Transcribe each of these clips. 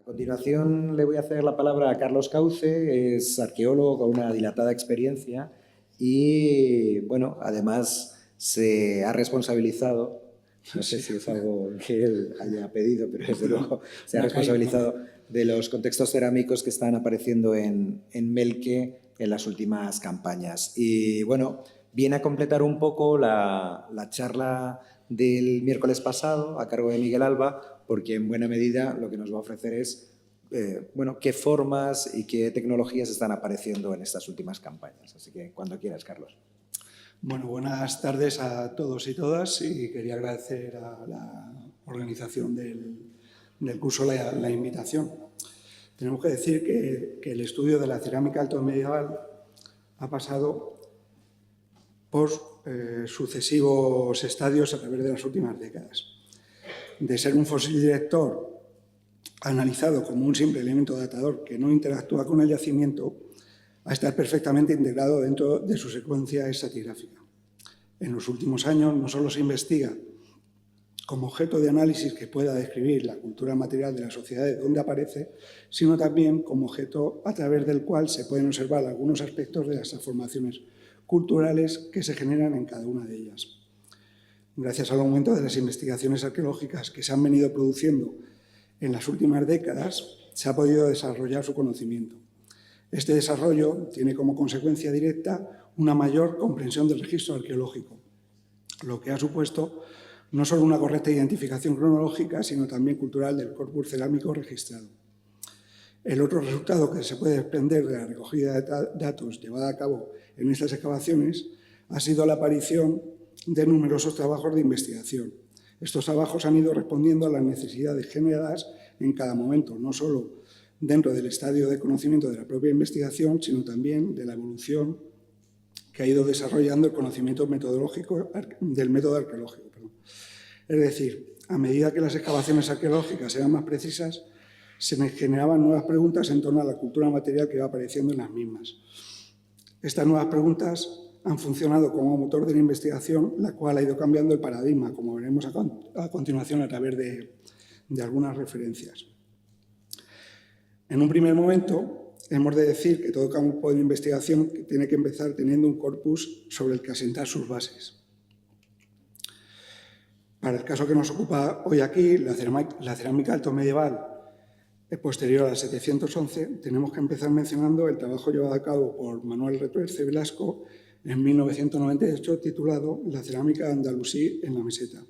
A continuación le voy a hacer la palabra a Carlos Cauce, es arqueólogo con una dilatada experiencia y, bueno, además se ha responsabilizado, no sé si es algo que él haya pedido, pero desde luego se ha responsabilizado de los contextos cerámicos que están apareciendo en Melque en las últimas campañas. Y, bueno, viene a completar un poco la charla del miércoles pasado a cargo de Miguel Alba, porque en buena medida lo que nos va a ofrecer es bueno, qué formas y qué tecnologías están apareciendo en estas últimas campañas. Así que cuando quieras, Carlos. Bueno, buenas tardes a todos y todas y quería agradecer a la organización del curso la invitación. Tenemos que decir que el estudio de la cerámica altomedieval ha pasado por sucesivos estadios a través de las últimas décadas. De ser un fósil director analizado como un simple elemento datador que no interactúa con el yacimiento, a estar perfectamente integrado dentro de su secuencia estratigráfica. En los últimos años no solo se investiga como objeto de análisis que pueda describir la cultura material de las sociedades donde aparece, sino también como objeto a través del cual se pueden observar algunos aspectos de las transformaciones culturales que se generan en cada una de ellas. Gracias al aumento de las investigaciones arqueológicas que se han venido produciendo en las últimas décadas, se ha podido desarrollar su conocimiento. Este desarrollo tiene como consecuencia directa una mayor comprensión del registro arqueológico, lo que ha supuesto no solo una correcta identificación cronológica, sino también cultural del corpus cerámico registrado. El otro resultado que se puede desprender de la recogida de datos llevada a cabo en estas excavaciones ha sido la aparición de numerosos trabajos de investigación. Estos trabajos han ido respondiendo a las necesidades generadas en cada momento, no solo dentro del estadio de conocimiento de la propia investigación, sino también de la evolución que ha ido desarrollando el conocimiento metodológico del método arqueológico. Es decir, a medida que las excavaciones arqueológicas eran más precisas, se generaban nuevas preguntas en torno a la cultura material que iba apareciendo en las mismas. Estas nuevas preguntas han funcionado como motor de la investigación, la cual ha ido cambiando el paradigma, como veremos a continuación a través de algunas referencias. En un primer momento, hemos de decir que todo campo de investigación tiene que empezar teniendo un corpus sobre el que asentar sus bases. Para el caso que nos ocupa hoy aquí, la cerámica altomedieval posterior al 711, tenemos que empezar mencionando el trabajo llevado a cabo por Manuel Retuerce Velasco en 1998, titulado La cerámica andalusí en la meseta.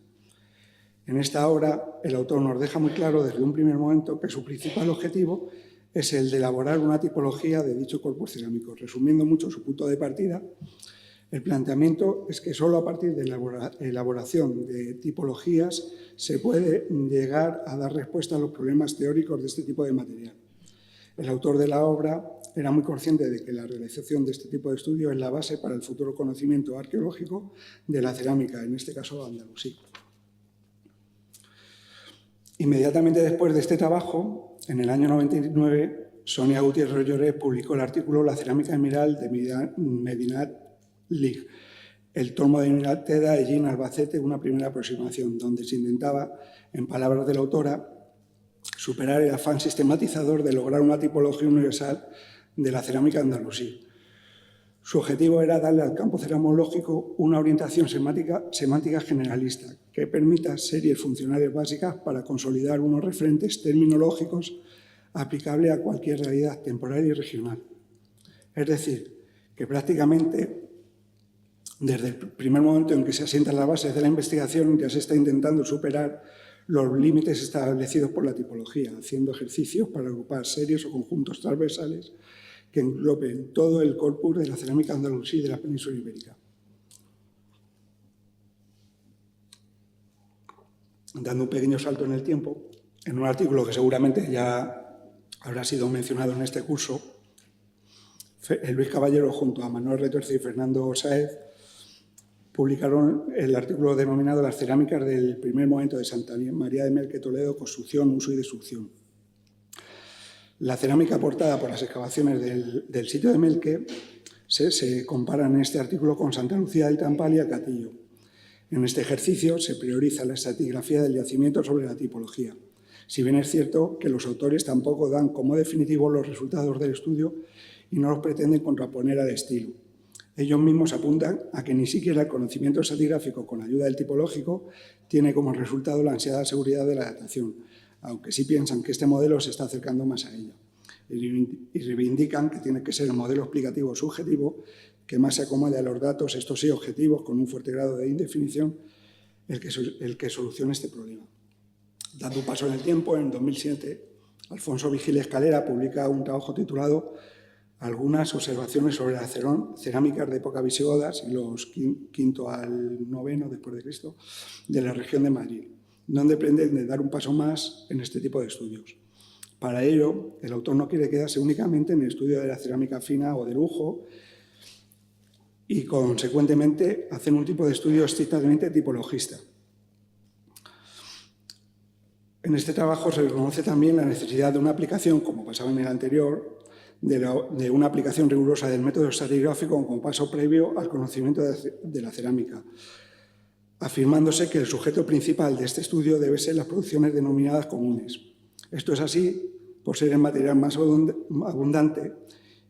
En esta obra, el autor nos deja muy claro desde un primer momento que su principal objetivo es el de elaborar una tipología de dicho corpus cerámico. Resumiendo mucho su punto de partida, el planteamiento es que solo a partir de la elaboración de tipologías se puede llegar a dar respuesta a los problemas teóricos de este tipo de material. El autor de la obra era muy consciente de que la realización de este tipo de estudio es la base para el futuro conocimiento arqueológico de la cerámica, en este caso andalusí. Inmediatamente después de este trabajo, en el año 99, Sonia Gutiérrez Lloret publicó el artículo La cerámica emeral de Medinat Lig, el tomo de Teda Ellín Albacete, una primera aproximación, donde se intentaba, en palabras de la autora, superar el afán sistematizador de lograr una tipología universal de la cerámica andalusí. Su objetivo era darle al campo ceramológico una orientación semántica generalista que permita series funcionales básicas para consolidar unos referentes terminológicos aplicables a cualquier realidad temporal y regional. Es decir, que prácticamente desde el primer momento en que se asientan las bases de la investigación ya se está intentando superar los límites establecidos por la tipología, haciendo ejercicios para agrupar series o conjuntos transversales que engloben todo el corpus de la cerámica andalusí de la península ibérica. Dando un pequeño salto en el tiempo, en un artículo que seguramente ya habrá sido mencionado en este curso, Luis Caballero junto a Manuel Retuerce y Fernando Sáez publicaron el artículo denominado Las cerámicas del primer momento de Santa María de Melque, Toledo, construcción, uso y destrucción. La cerámica aportada por las excavaciones del sitio de Melque se compara en este artículo con Santa Lucía del Trampal y el Catillo. En este ejercicio se prioriza la estratigrafía del yacimiento sobre la tipología. Si bien es cierto que los autores tampoco dan como definitivos los resultados del estudio y no los pretenden contraponer al estilo. Ellos mismos apuntan a que ni siquiera el conocimiento estratigráfico con ayuda del tipológico tiene como resultado la ansiada seguridad de la datación, aunque sí piensan que este modelo se está acercando más a ella. Y reivindican que tiene que ser el modelo explicativo subjetivo que más se acomode a los datos, estos sí objetivos, con un fuerte grado de indefinición, el que solucione este problema. Dando un paso en el tiempo, en 2007, Alfonso Vigil Escalera publica un trabajo titulado Algunas observaciones sobre las cerámicas de época visigoda, siglos V al IX después de Cristo, de la región de Madrid, donde pretende dar un paso más en este tipo de estudios. Para ello, el autor no quiere quedarse únicamente en el estudio de la cerámica fina o de lujo y, consecuentemente, hacer un tipo de estudio estrictamente tipologista. En este trabajo se reconoce también la necesidad de una aplicación, como pasaba en el anterior, de una aplicación rigurosa del método estratigráfico como paso previo al conocimiento de la cerámica, afirmándose que el sujeto principal de este estudio debe ser las producciones denominadas comunes. Esto es así por ser el material más abundante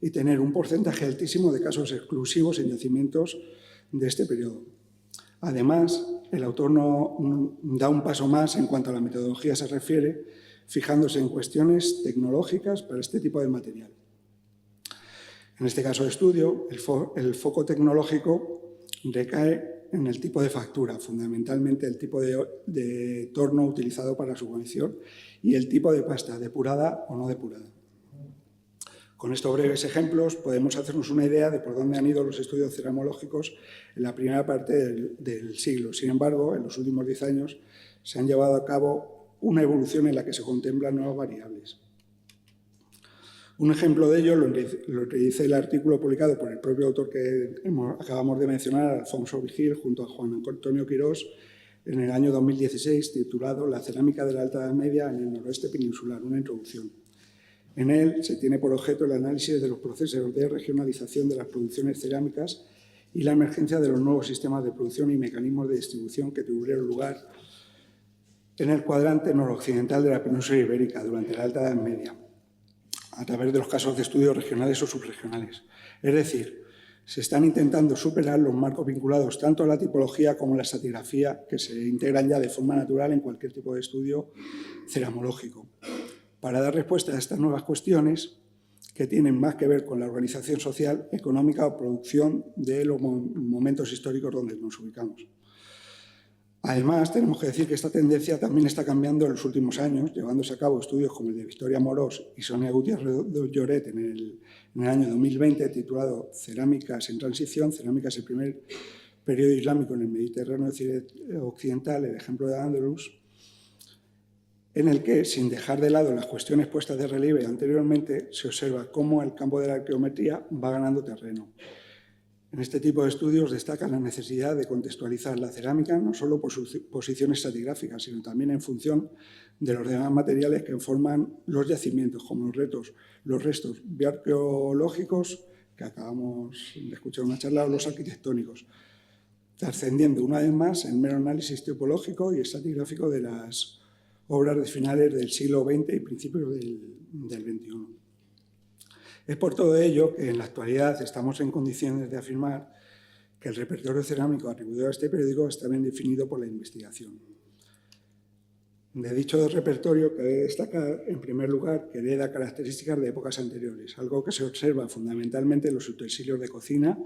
y tener un porcentaje altísimo de casos exclusivos en yacimientos de este periodo. Además, el autor no da un paso más en cuanto a la metodología se refiere, fijándose en cuestiones tecnológicas para este tipo de material. En este caso de estudio, el foco tecnológico recae en el tipo de factura, fundamentalmente el tipo de torno utilizado para su conexión y el tipo de pasta, depurada o no depurada. Con estos breves ejemplos podemos hacernos una idea de por dónde han ido los estudios ceramológicos en la primera parte del siglo. Sin embargo, en los últimos 10 años se han llevado a cabo una evolución en la que se contemplan nuevas variables. Un ejemplo de ello lo que dice el artículo publicado por el propio autor que acabamos de mencionar, Alfonso Vigil, junto a Juan Antonio Quirós, en el año 2016, titulado La cerámica de la Alta Edad Media en el noroeste peninsular, una introducción. En él se tiene por objeto el análisis de los procesos de regionalización de las producciones cerámicas y la emergencia de los nuevos sistemas de producción y mecanismos de distribución que tuvieron lugar en el cuadrante noroccidental de la península ibérica durante la Alta Edad Media, a través de los casos de estudios regionales o subregionales. Es decir, se están intentando superar los marcos vinculados tanto a la tipología como a la estratigrafía que se integran ya de forma natural en cualquier tipo de estudio ceramológico. Para dar respuesta a estas nuevas cuestiones que tienen más que ver con la organización social, económica o producción de los momentos históricos donde nos ubicamos. Además, tenemos que decir que esta tendencia también está cambiando en los últimos años, llevándose a cabo estudios como el de Victoria Morós y Sonia Gutiérrez Lloret en el año 2020, titulado Cerámicas en transición, cerámicas el primer periodo islámico en el Mediterráneo occidental, el ejemplo de Andalus, en el que, sin dejar de lado las cuestiones puestas de relieve anteriormente, se observa cómo el campo de la arqueometría va ganando terreno. En este tipo de estudios destaca la necesidad de contextualizar la cerámica no solo por su posición estratigráfica, sino también en función de los demás materiales que forman los yacimientos, como los restos bioarqueológicos, que acabamos de escuchar una charla, o los arquitectónicos, trascendiendo una vez más el mero análisis tipológico y estratigráfico de las obras de finales del siglo XX y principios del XXI. Es por todo ello que en la actualidad estamos en condiciones de afirmar que el repertorio cerámico atribuido a este periódico está bien definido por la investigación. De dicho repertorio cabe destacar, en primer lugar, que hereda características de épocas anteriores, algo que se observa fundamentalmente en los utensilios de cocina,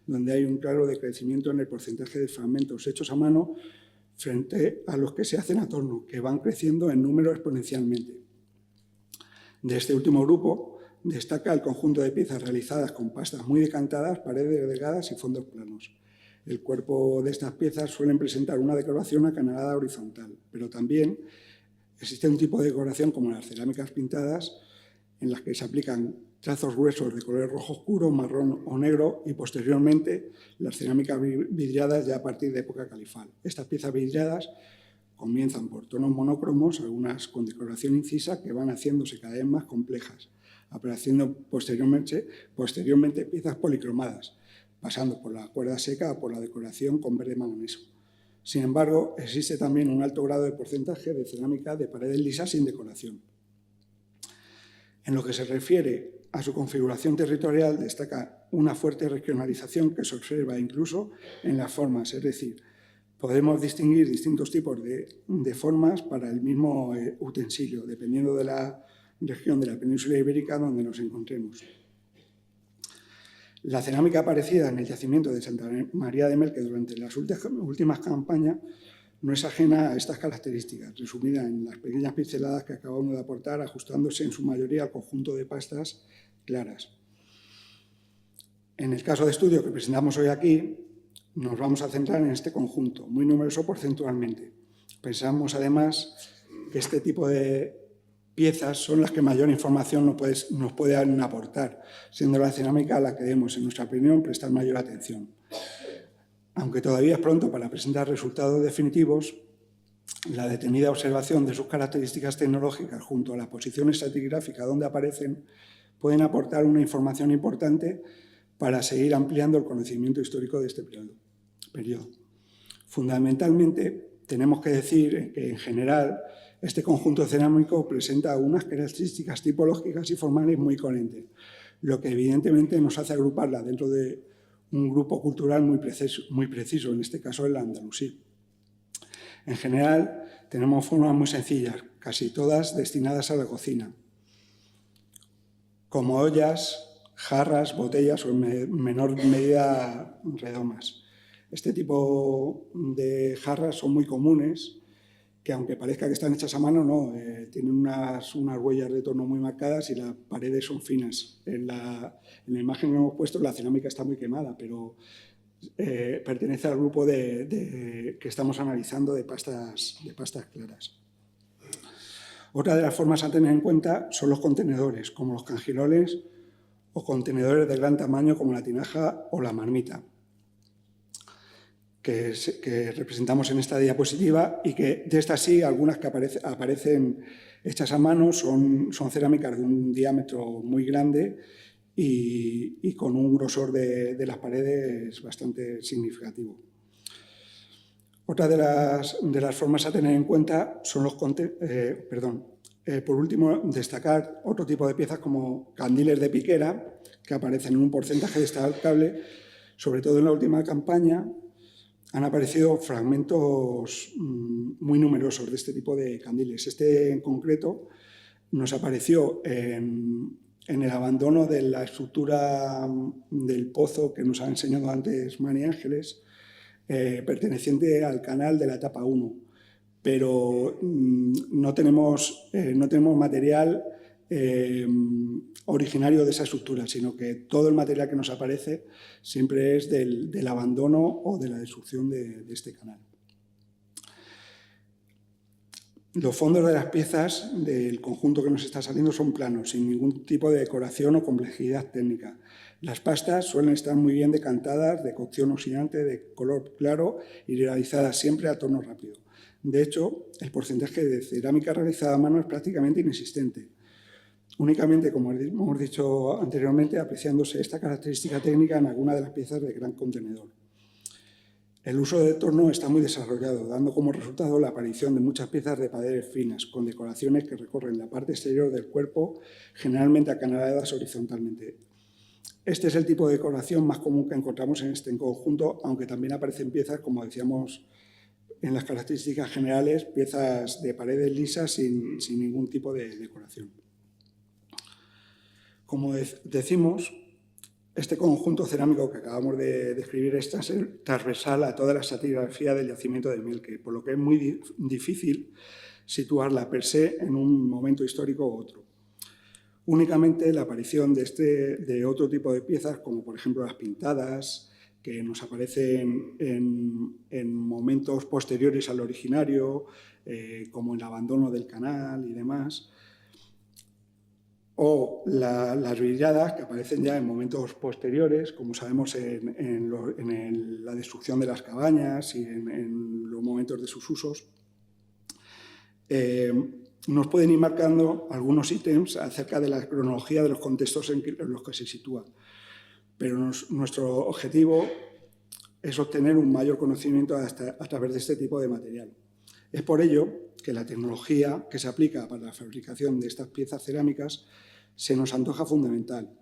donde hay un claro decrecimiento en el porcentaje de fragmentos hechos a mano frente a los que se hacen a torno, que van creciendo en número exponencialmente. De este último grupo destaca el conjunto de piezas realizadas con pastas muy decantadas, paredes delgadas y fondos planos. El cuerpo de estas piezas suelen presentar una decoración acanalada horizontal, pero también existe un tipo de decoración como las cerámicas pintadas, en las que se aplican trazos gruesos de color rojo oscuro, marrón o negro y posteriormente las cerámicas vidriadas ya a partir de época califal. Estas piezas vidriadas comienzan por tonos monocromos, algunas con decoración incisa que van haciéndose cada vez más complejas, apareciendo posteriormente piezas policromadas, pasando por la cuerda seca o por la decoración con verde manganeso. Sin embargo, existe también un alto grado de porcentaje de cerámica de paredes lisas sin decoración. En lo que se refiere a su configuración territorial, destaca una fuerte regionalización que se observa incluso en las formas, es decir, podemos distinguir distintos tipos de formas para el mismo utensilio, dependiendo de la región de la península ibérica donde nos encontremos. La cerámica aparecida en el yacimiento de Santa María de Melque durante las últimas campañas no es ajena a estas características, resumida en las pequeñas pinceladas que acabamos de aportar, ajustándose en su mayoría al conjunto de pastas claras. En el caso de estudio que presentamos hoy aquí, nos vamos a centrar en este conjunto, muy numeroso porcentualmente. Pensamos, además, que este tipo de piezas son las que mayor información nos pueden aportar, siendo la cerámica a la que debemos, en nuestra opinión, prestar mayor atención. Aunque todavía es pronto para presentar resultados definitivos, la detenida observación de sus características tecnológicas junto a la posición estratigráfica donde aparecen pueden aportar una información importante para seguir ampliando el conocimiento histórico de este periodo. Fundamentalmente, tenemos que decir que, en general, este conjunto cerámico presenta unas características tipológicas y formales muy coherentes, lo que evidentemente nos hace agruparla dentro de un grupo cultural muy preciso, en este caso el andalusí. En general, tenemos formas muy sencillas, casi todas destinadas a la cocina, como ollas, jarras, botellas o en menor medida redomas. Este tipo de jarras son muy comunes, que aunque parezca que están hechas a mano, no, tienen unas huellas de torno muy marcadas y las paredes son finas. En la imagen que hemos puesto, la cerámica está muy quemada, pero pertenece al grupo que estamos analizando de pastas claras. Otra de las formas a tener en cuenta son los contenedores, como los cangilones o contenedores de gran tamaño como la tinaja o la marmita, que representamos en esta diapositiva, y que de estas sí, algunas que aparecen hechas a mano son cerámicas de un diámetro muy grande y con un grosor de las paredes bastante significativo. Otra de las formas a tener en cuenta son los por último, destacar otro tipo de piezas como candiles de piquera, que aparecen en un porcentaje destacable, sobre todo en la última campaña. Han aparecido fragmentos muy numerosos de este tipo de candiles. Este, en concreto, nos apareció en el abandono de la estructura del pozo que nos ha enseñado antes María Ángeles, perteneciente al canal de la etapa 1. Pero no tenemos material originario de esa estructura, sino que todo el material que nos aparece siempre es del abandono o de la destrucción de este canal. Los fondos de las piezas del conjunto que nos está saliendo son planos, sin ningún tipo de decoración o complejidad técnica. Las pastas suelen estar muy bien decantadas, de cocción oxidante, de color claro y realizadas siempre a torno rápido. De hecho, el porcentaje de cerámica realizada a mano es prácticamente inexistente. Únicamente, como hemos dicho anteriormente, apreciándose esta característica técnica en alguna de las piezas de gran contenedor. El uso de torno está muy desarrollado, dando como resultado la aparición de muchas piezas de paredes finas, con decoraciones que recorren la parte exterior del cuerpo, generalmente acanaladas horizontalmente. Este es el tipo de decoración más común que encontramos en este conjunto, aunque también aparecen piezas, como decíamos en las características generales, piezas de paredes lisas sin ningún tipo de decoración. Como decimos, este conjunto cerámico que acabamos de describir es transversal a toda la estratigrafía del yacimiento de Melque, por lo que es muy difícil situarla per se en un momento histórico u otro. Únicamente la aparición de otro tipo de piezas, como por ejemplo las pintadas, que nos aparecen en momentos posteriores al originario, como el abandono del canal y demás, o las villadas, que aparecen ya en momentos posteriores, como sabemos en la destrucción de las cabañas y en los momentos de sus usos, nos pueden ir marcando algunos ítems acerca de la cronología de los contextos en los que se sitúa. Pero nuestro objetivo es obtener un mayor conocimiento a través de este tipo de material. Es por ello que la tecnología que se aplica para la fabricación de estas piezas cerámicas se nos antoja fundamental.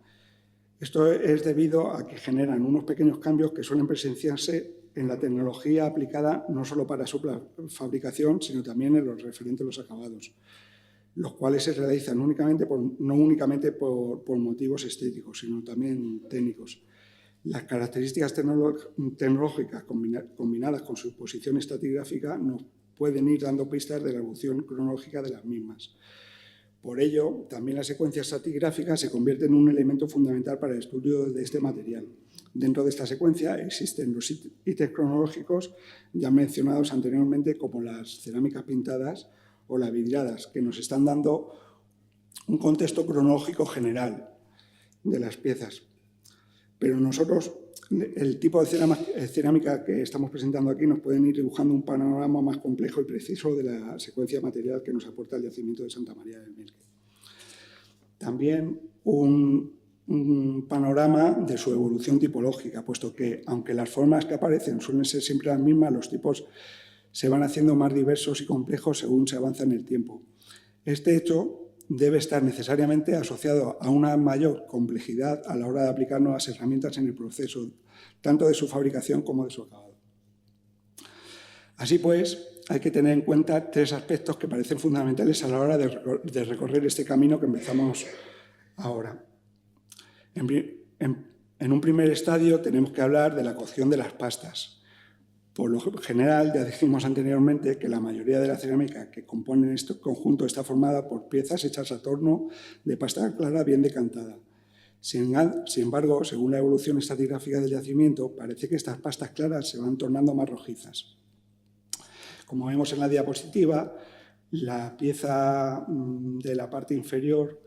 Esto es debido a que generan unos pequeños cambios que suelen presenciarse en la tecnología aplicada no solo para su fabricación, sino también en los referentes a los acabados, los cuales se realizan no únicamente por motivos estéticos, sino también técnicos. Las características tecnológicas combinadas con su posición estratigráfica nos pueden ir dando pistas de la evolución cronológica de las mismas. Por ello, también la secuencia estratigráfica se convierte en un elemento fundamental para el estudio de este material. Dentro de esta secuencia existen los ítems cronológicos ya mencionados anteriormente, como las cerámicas pintadas o las vidriadas, que nos están dando un contexto cronológico general de las piezas. Pero nosotros, el tipo de cerámica que estamos presentando aquí nos pueden ir dibujando un panorama más complejo y preciso de la secuencia material que nos aporta el yacimiento de Santa María del Milque. También un panorama de su evolución tipológica, puesto que, aunque las formas que aparecen suelen ser siempre las mismas, los tipos se van haciendo más diversos y complejos según se avanza en el tiempo. Este hecho debe estar necesariamente asociado a una mayor complejidad a la hora de aplicar nuevas herramientas en el proceso, tanto de su fabricación como de su acabado. Así pues, hay que tener en cuenta tres aspectos que parecen fundamentales a la hora de recorrer este camino que empezamos ahora. En un primer estadio tenemos que hablar de la cocción de las pastas. Por lo general, ya dijimos anteriormente que la mayoría de la cerámica que compone este conjunto está formada por piezas hechas a torno de pasta clara bien decantada. Sin embargo, según la evolución estratigráfica del yacimiento, parece que estas pastas claras se van tornando más rojizas. Como vemos en la diapositiva, la pieza de la parte inferior,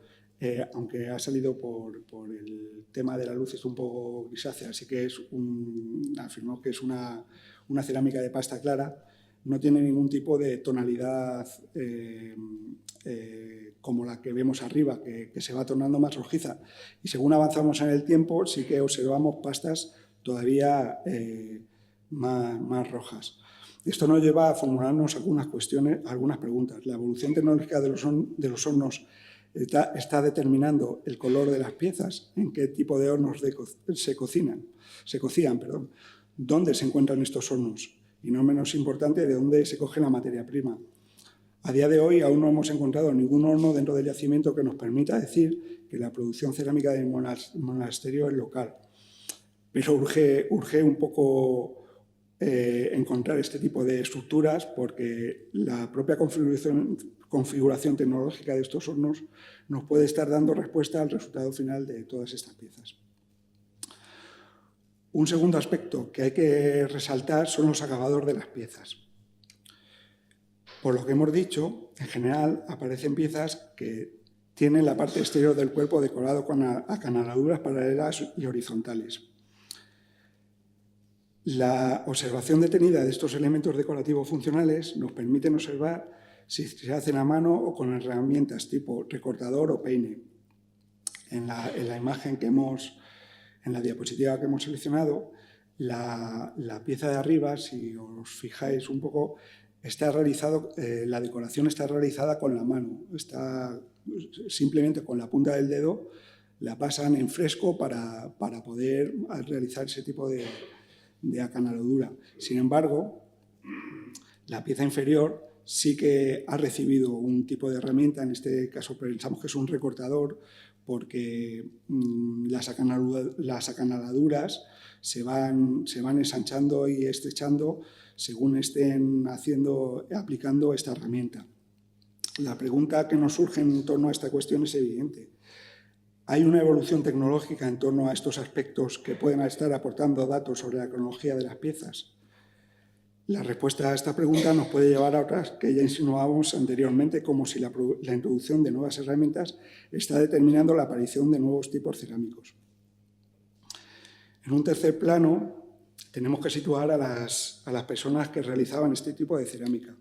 aunque ha salido por el tema de la luz, es un poco grisácea, así que afirmamos que es una cerámica de pasta clara, no tiene ningún tipo de tonalidad como la que vemos arriba, que se va tornando más rojiza. Y según avanzamos en el tiempo, sí que observamos pastas todavía más rojas. Esto nos lleva a formularnos algunas preguntas. ¿La evolución tecnológica de los hornos está determinando el color de las piezas? ¿En qué tipo de hornos se cocían? ¿Dónde se encuentran estos hornos? Y no menos importante, ¿de dónde se coge la materia prima? A día de hoy aún no hemos encontrado ningún horno dentro del yacimiento que nos permita decir que la producción cerámica del monasterio es local. Pero urge un poco encontrar este tipo de estructuras, porque la propia configuración tecnológica de estos hornos nos puede estar dando respuesta al resultado final de todas estas piezas. Un segundo aspecto que hay que resaltar son los acabados de las piezas. Por lo que hemos dicho, en general aparecen piezas que tienen la parte exterior del cuerpo decorado con acanaladuras paralelas y horizontales. La observación detenida de estos elementos decorativos funcionales nos permite observar si se hacen a mano o con herramientas tipo recortador o peine. En la imagen en la diapositiva que hemos seleccionado, la pieza de arriba, si os fijáis un poco, la decoración está realizada con la mano. Simplemente con la punta del dedo la pasan en fresco para poder realizar ese tipo de acanaladura. Sin embargo, la pieza inferior sí que ha recibido un tipo de herramienta, en este caso pensamos que es un recortador, porque las acanaladuras se van ensanchando y estrechando según estén aplicando esta herramienta. La pregunta que nos surge en torno a esta cuestión es evidente. ¿Hay una evolución tecnológica en torno a estos aspectos que pueden estar aportando datos sobre la cronología de las piezas? La respuesta a esta pregunta nos puede llevar a otras que ya insinuábamos anteriormente, como si la introducción de nuevas herramientas está determinando la aparición de nuevos tipos cerámicos. En un tercer plano, tenemos que situar a las personas que realizaban este tipo de cerámica.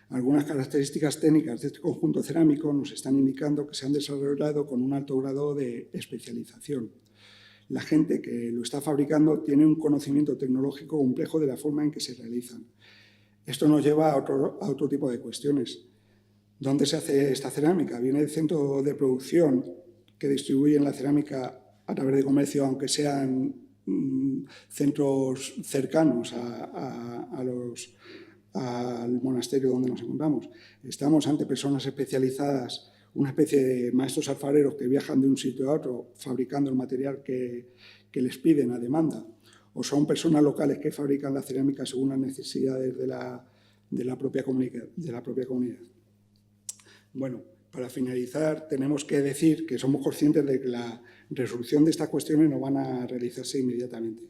Algunas características técnicas de este conjunto cerámico nos están indicando que se han desarrollado con un alto grado de especialización. la gente que lo está fabricando tiene un conocimiento tecnológico complejo de la forma en que se realizan. Esto nos lleva a otro tipo de cuestiones. ¿Dónde se hace esta cerámica? ¿Viene del centro de producción que distribuyen la cerámica a través de comercio, aunque sean centros cercanos al monasterio donde nos encontramos? Estamos ante personas especializadas, una especie de maestros alfareros que viajan de un sitio a otro fabricando el material que les piden a demanda, o son personas locales que fabrican la cerámica según las necesidades de la propia comunidad. Bueno, para finalizar, tenemos que decir que somos conscientes de que la resolución de estas cuestiones no van a realizarse inmediatamente.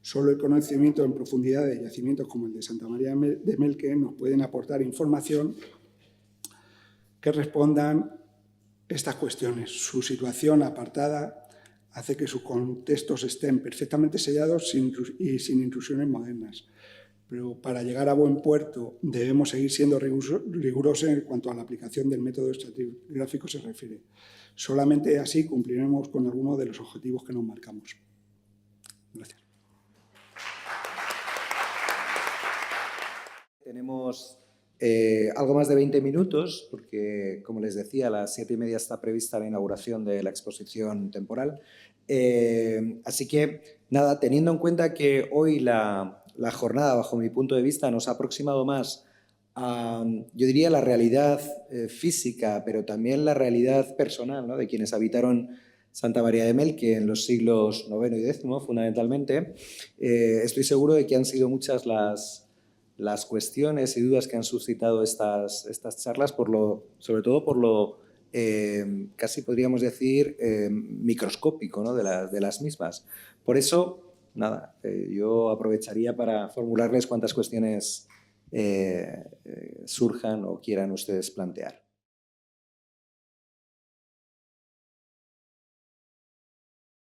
Solo el conocimiento en profundidad de yacimientos como el de Santa María de Melque nos pueden aportar información que respondan estas cuestiones. Su situación apartada hace que sus contextos estén perfectamente sellados y sin intrusiones modernas. Pero para llegar a buen puerto debemos seguir siendo rigurosos en cuanto a la aplicación del método estratigráfico se refiere. Solamente así cumpliremos con algunos de los objetivos que nos marcamos. Gracias. Tenemos algo más de 20 minutos, porque, como les decía, a las 7:30 está prevista la inauguración de la exposición temporal. Así que, nada, teniendo en cuenta que hoy la jornada, bajo mi punto de vista, nos ha aproximado más a, yo diría, la realidad física, pero también la realidad personal, ¿no?, de quienes habitaron Santa María de Melque en los siglos IX y X, fundamentalmente. Estoy seguro de que han sido muchas las cuestiones y dudas que han suscitado estas charlas, sobre todo por lo casi podríamos decir microscópico, ¿no?, de las mismas. Por eso, nada, yo aprovecharía para formularles cuantas cuestiones surjan o quieran ustedes plantear.